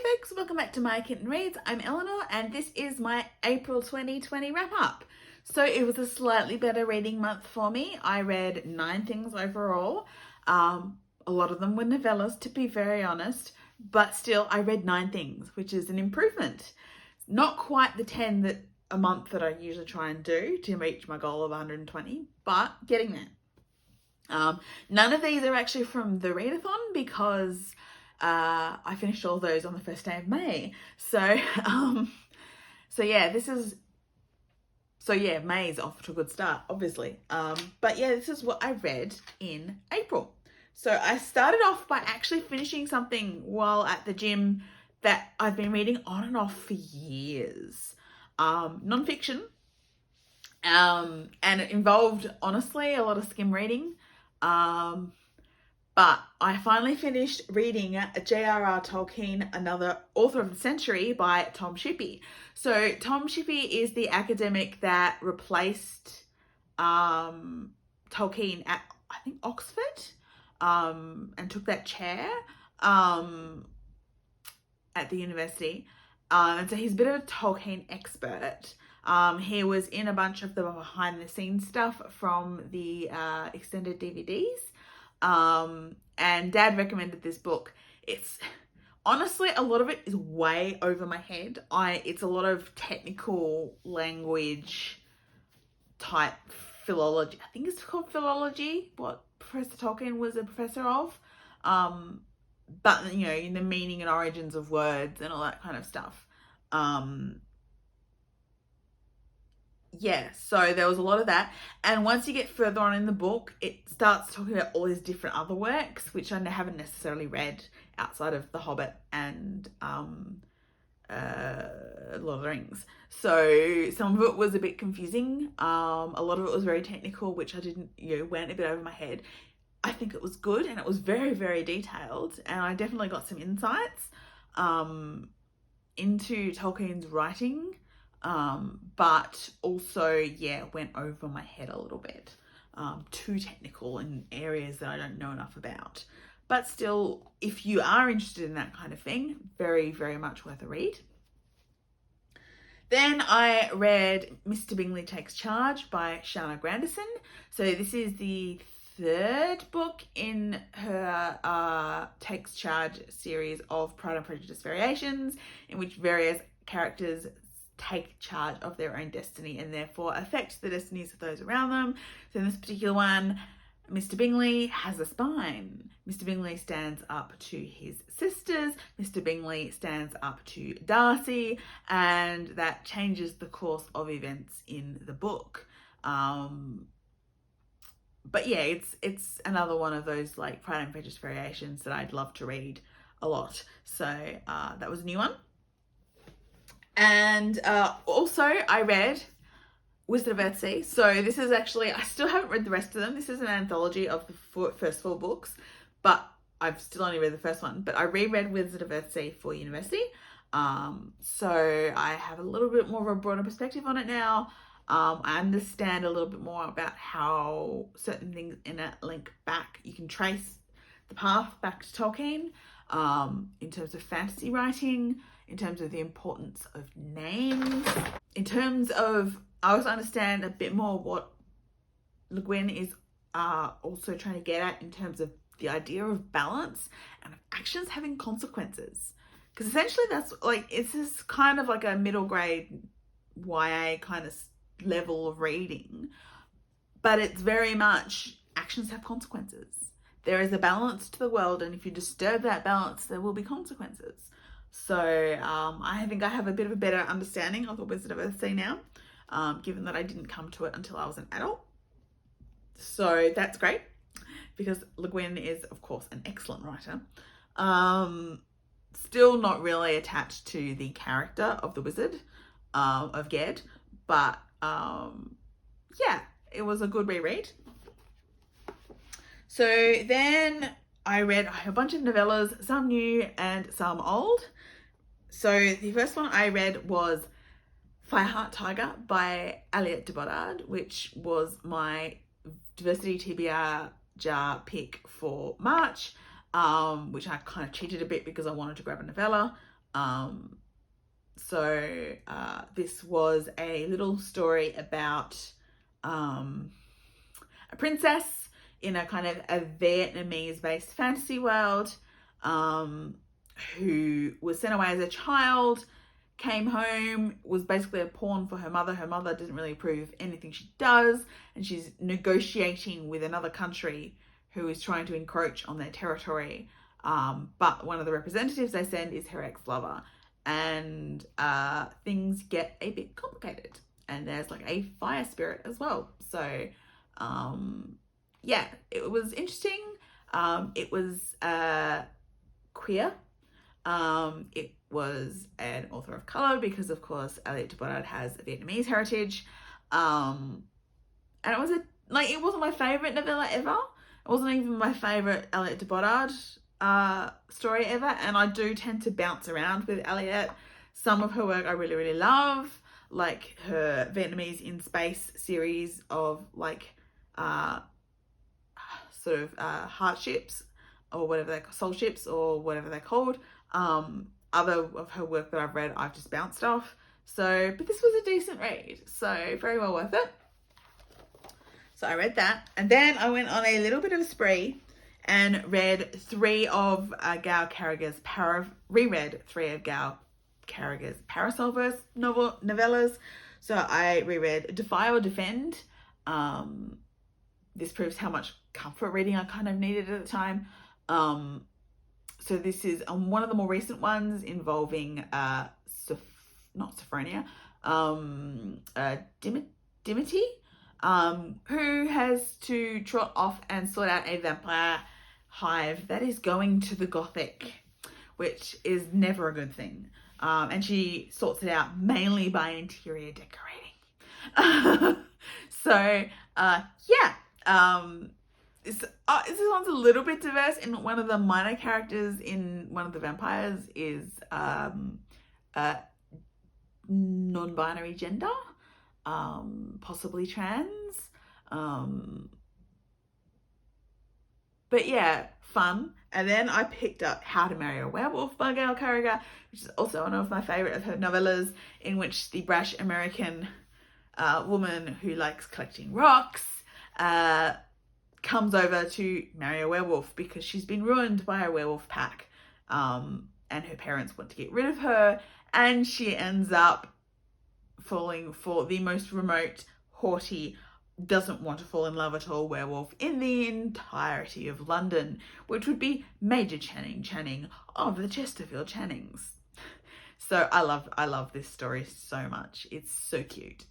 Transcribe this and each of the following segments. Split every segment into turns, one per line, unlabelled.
folks, welcome back to My Kitten Reads. I'm Eleanor and this is my April 2020 wrap up. So it was a slightly better reading month for me. I read 9 things overall. A lot of them were novellas, to be very honest, but still I read 9 things, which is an improvement. Not quite the 10 that a month that I usually try and do to reach my goal of 120, but getting there. None of these are actually from the readathon because I finished all those on the first day of May. May is off to a good start, obviously. But yeah, this is what I read in April. So I started off by actually finishing something while at the gym that I've been reading on and off for years. Non-fiction. And it involved, honestly, a lot of skim reading. But I finally finished reading J.R.R. Tolkien, Another Author of the Century by Tom Shippey. So Tom Shippey is the academic that replaced Tolkien at, I think, Oxford, and took that chair at the university. And so he's a bit of a Tolkien expert. He was in a bunch of the behind the scenes stuff from the extended DVDs. And Dad recommended this book. It's honestly, a lot of it is way over my head. It's a lot of technical language type philology. I think it's called philology, what Professor Tolkien was a professor of. But you know, in the meaning and origins of words and all that kind of stuff. Yeah, so there was a lot of that. And once you get further on in the book, it starts talking about all these different other works, which I haven't necessarily read outside of The Hobbit and Lord of the Rings. So some of it was a bit confusing. A lot of it was very technical, which I didn't, went a bit over my head. I think it was good and it was very, very detailed. And I definitely got some insights into Tolkien's writing. But also, went over my head a little bit. Too technical in areas that I don't know enough about. But still, if you are interested in that kind of thing, very, very much worth a read. Then I read Mr. Bingley Takes Charge by Shana Grandison. So this is the 3rd book in her Takes Charge series of Pride and Prejudice variations, in which various characters take charge of their own destiny and therefore affect the destinies of those around them. So in this particular one, Mr. Bingley has a spine. Mr. Bingley stands up to his sisters. Mr. Bingley stands up to Darcy, and that changes the course of events in the book. But yeah, it's another one of those like Pride and Prejudice variations that I'd love to read a lot. So that was a new one. And also I read Wizard of Earthsea. So this is actually, I still haven't read the rest of them. This is an anthology of the first 4 books, but I've still only read the first one. But I reread Wizard of Earthsea for university. So I have a little bit more of a broader perspective on it now. I understand a little bit more about how certain things in it link back. You can trace the path back to Tolkien in terms of fantasy writing, in terms of the importance of names, in terms of, I also understand a bit more what Le Guin is also trying to get at in terms of the idea of balance and actions having consequences. Because essentially that's like, it's this kind of like a middle grade YA kind of level of reading, but it's very much actions have consequences. There is a balance to the world, and if you disturb that balance, there will be consequences. So I think I have a bit of a better understanding of the Wizard of Earthsea now, given that I didn't come to it until I was an adult. So that's great, because Le Guin is, of course, an excellent writer. Still not really attached to the character of the wizard, of Ged, but it was a good reread. So then I read a bunch of novellas, some new and some old. So the first one I read was Fireheart Tiger by Aliette de Bodard, which was my Diversity TBR jar pick for March, which I kind of cheated a bit because I wanted to grab a novella. This was a little story about a princess in a kind of a Vietnamese-based fantasy world, who was sent away as a child, came home, was basically a pawn for her mother. Her mother didn't really approve of anything she does, and she's negotiating with another country who is trying to encroach on their territory. But one of the representatives they send is her ex-lover, and things get a bit complicated. And there's like a fire spirit as well. So, yeah, it was interesting. It was queer. It was an author of color because, of course, Elliot de Bodard has a Vietnamese heritage. And it was it wasn't my favorite novella ever. It wasn't even my favorite Elliot de Bodard story ever. And I do tend to bounce around with Elliot. Some of her work I really, really love, like her Vietnamese in Space series of like hardships, or whatever they're soul ships, or whatever they're called. Other of her work that I've read, I've just bounced off. So, but this was a decent read, so very well worth it. So I read that, and then I went on a little bit of a spree and read three of Gail Carriger's Parasolverse novellas. So I reread Defy or Defend. This proves how much comfort reading I kind of needed at the time. So this is one of the more recent ones involving not Sophronia, Dimity, who has to trot off and sort out a vampire hive that is going to the Gothic, which is never a good thing. And she sorts it out mainly by interior decorating. This one's a little bit diverse. And one of the minor characters in one of the vampires is non-binary gender, possibly trans. But yeah, fun. And then I picked up How to Marry a Werewolf by Gail Carriger, which is also one of my favourite of her novellas, in which the brash American woman who likes collecting rocks comes over to marry a werewolf because she's been ruined by a werewolf pack, and her parents want to get rid of her, and she ends up falling for the most remote, haughty, doesn't want to fall in love at all werewolf in the entirety of London, which would be Major Channing of the Chesterfield Channings. So I love this story so much. It's so cute.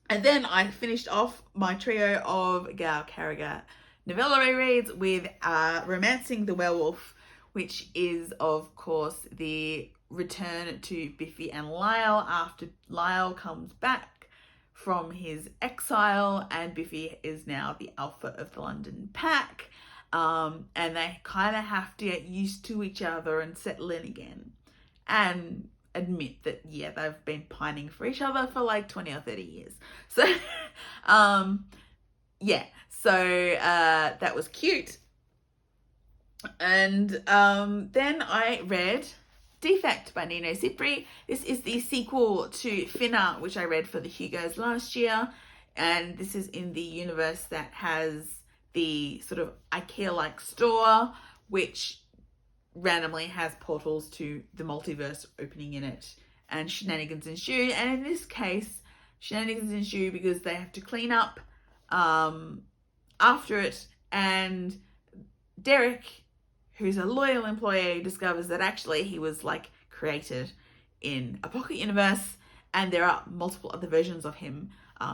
And then I finished off my trio of Gail Carriger novella rereads with Romancing the Werewolf, which is, of course, the return to Biffy and Lyle after Lyle comes back from his exile, and Biffy is now the alpha of the London pack, and they kind of have to get used to each other and settle in again, and admit that, yeah, they've been pining for each other for like 20 or 30 years. So, that was cute. And then I read Defect by Nino Cipri. This is the sequel to Finna, which I read for the Hugos last year. And this is in the universe that has the sort of IKEA-like store, which randomly has portals to the multiverse opening in it, and shenanigans ensue. And in this case, shenanigans ensue because they have to clean up after it, and Derek, who's a loyal employee, discovers that actually he was like created in a pocket universe, and there are multiple other versions of him,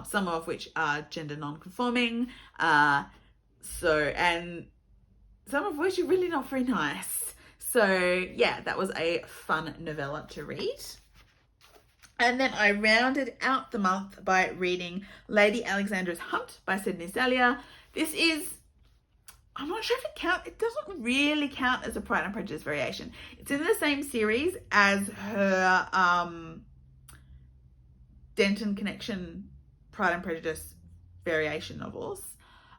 some of which are gender non-conforming, and some of which are really not very nice. So yeah, that was a fun novella to read. And then I rounded out the month by reading Lady Alexandra's Hunt by Sydney Salia. This is, I'm not sure if it counts, it doesn't really count as a Pride and Prejudice variation. It's in the same series as her Denton Connection Pride and Prejudice variation novels,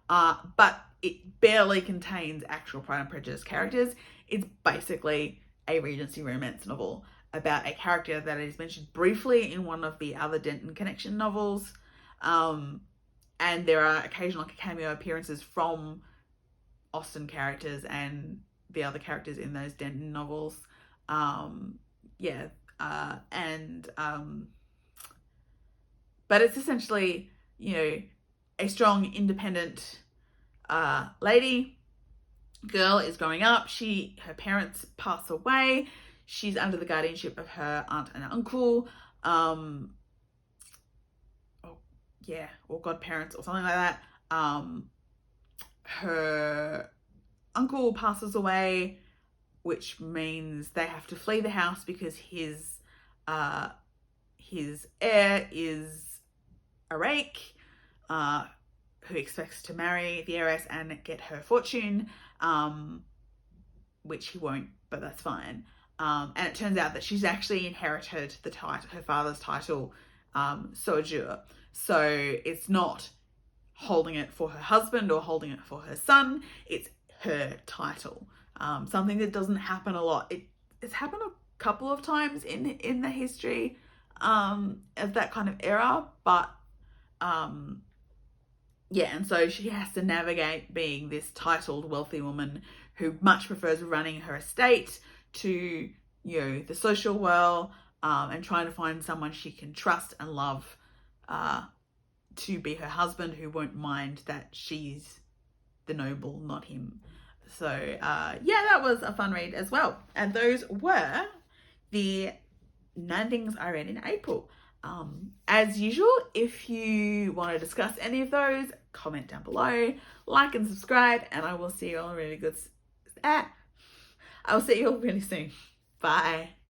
but it barely contains actual Pride and Prejudice characters. It's basically a Regency romance novel about a character that is mentioned briefly in one of the other Denton Connection novels. And there are occasional cameo appearances from Austen characters and the other characters in those Denton novels. Yeah. But it's essentially, you know, a strong, independent lady. Girl is growing up. Her parents pass away. She's under the guardianship of her aunt and uncle. Or godparents or something like that. Her uncle passes away, which means they have to flee the house because his heir is a rake who expects to marry the heiress and get her fortune, which he won't, but that's fine. And it turns out that she's actually inherited the title, her father's title, Saussure. So it's not holding it for her husband or holding it for her son. It's her title. Something that doesn't happen a lot. It's happened a couple of times in the history of that kind of era, but and so she has to navigate being this titled wealthy woman who much prefers running her estate to, you know, the social world, and trying to find someone she can trust and love to be her husband, who won't mind that she's the noble, not him. So that was a fun read as well. And those were the 9 things I read in April. As usual, if you want to discuss any of those, comment down below, like and subscribe, and I will see you all really soon. Bye.